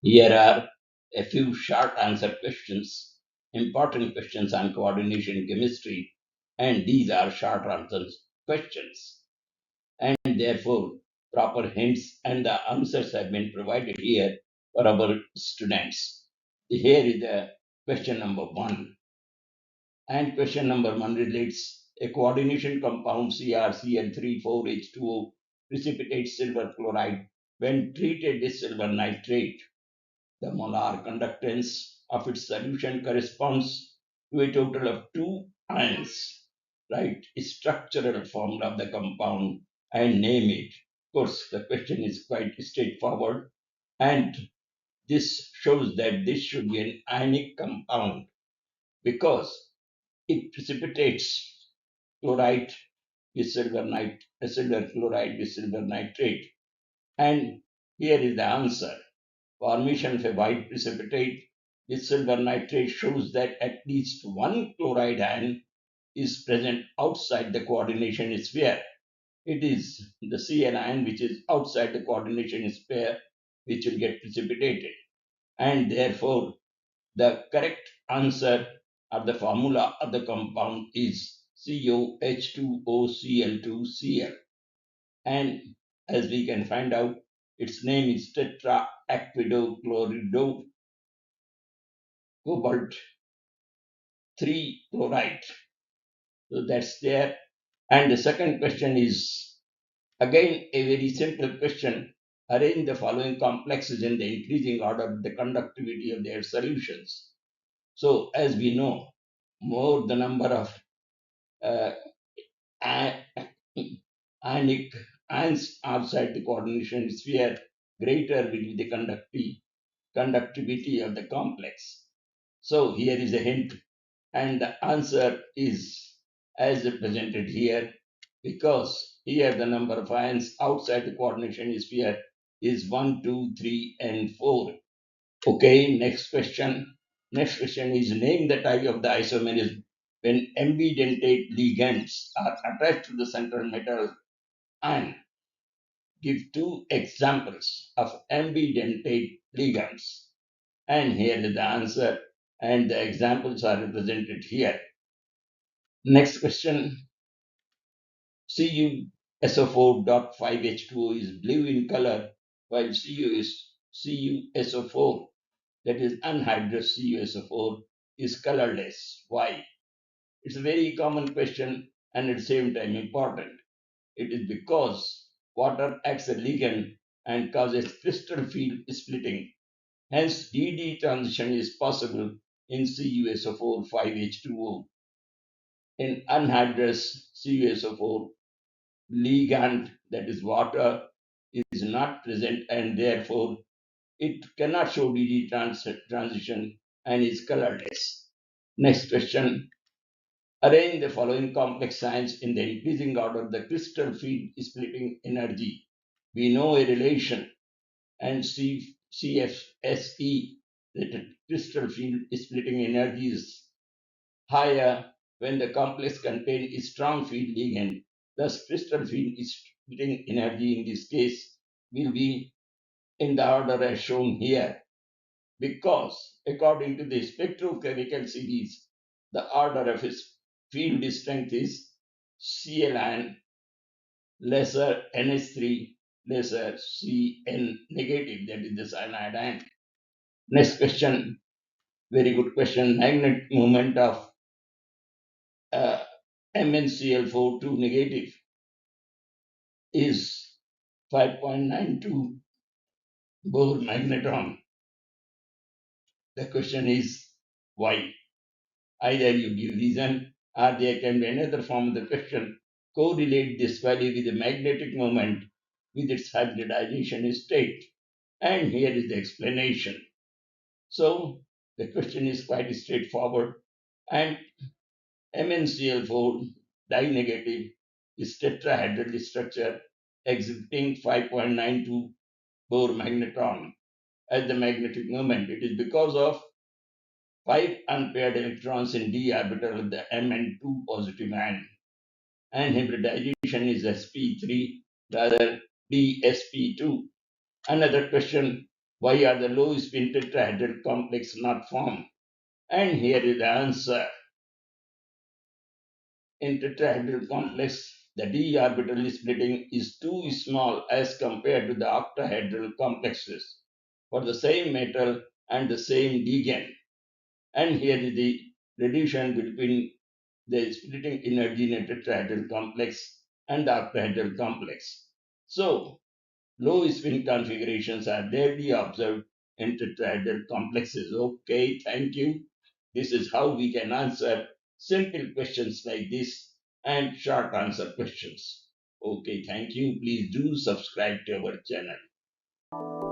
Here are a few short answer questions, important questions on coordination chemistry, and these are short answer questions. And therefore, proper hints and the answers have been provided here for our students. Here is the question number one. And question number one relates a coordination compound CrCl34H2O precipitates silver chloride when treated with silver nitrate. The molar conductance of its solution corresponds to a total of two ions. Write structural formula of the compound and name it. Of course, the question is quite straightforward, and this shows that this should be an ionic compound because it precipitates chloride with silver chloride with silver nitrate. And here is the answer. Formation of a white precipitate with silver nitrate shows that at least one chloride ion is present outside the coordination sphere. It is the Cl ion which is outside the coordination sphere which will get precipitated. And therefore, the correct answer or the formula of the compound is COH2OCl2Cl. And as we can find out, its name is tetraaquidochlorido cobalt 3 chloride. So that's there. And the second question is again a very simple question. Arrange the following complexes in the increasing order of the conductivity of their solutions. So as we know, more the number of uh, ionic ions outside the coordination sphere, greater will be the conductivity of the complex. So here is a hint, and the answer is as represented here, because here the number of ions outside the coordination sphere is 1, 2, 3, and 4. Okay, next question. Next question is name the type of the isomerism when ambidentate ligands are attached to the central metal ion. Give two examples of ambidentate ligands. And here is the answer, and the examples are represented here. Next question. CuSO4.5H2O is blue in color, while CuSO4, that is anhydrous CuSO4, is colorless. Why? It's a very common question and at the same time important. It is because water acts as a ligand and causes crystal field splitting. Hence, DD transition is possible in CuSO4 5H2O. In anhydrous CuSO4, ligand, that is water, is not present and therefore it cannot show DD transition and is colorless. Next question. Arrange the following complex science in the increasing order of the crystal field splitting energy. We know a relation and CFSE, that crystal field splitting energy is higher when the complex contains a strong field ligand. Thus, crystal field splitting energy in this case will be in the order as shown here, because according to the spectrochemical series, the order of its field strength is Cl ion lesser NH3 lesser Cn negative, that is the cyanide ion. Next question, very good question. Magnetic moment of uh, MnCl4 2 negative is 5.92 Bohr magnetron. The question is why? Either you give reason or there can be another form of the question. Correlate this value with the magnetic moment with its hybridization state. And here is the explanation. So the question is quite straightforward. And MnCl4 dinegative is tetrahedral structure exhibiting 5.92 Bohr magnetron as the magnetic moment. It is because of 5 unpaired electrons in d orbital of the Mn2 positive ion, and hybridization is sp3 rather dsp2. Another question, Why are the low spin tetrahedral complex not formed? And here is the answer. In tetrahedral complex, the d orbital splitting is too small as compared to the octahedral complexes for the same metal and the same ligand. And here is the relation between the splitting energy in a tetrahedral complex and the octahedral complex. So, low spin configurations are rarely observed in tetrahedral complexes. Okay, thank you. This is how we can answer simple questions like this and short answer questions. Okay, thank you. Please do subscribe to our channel.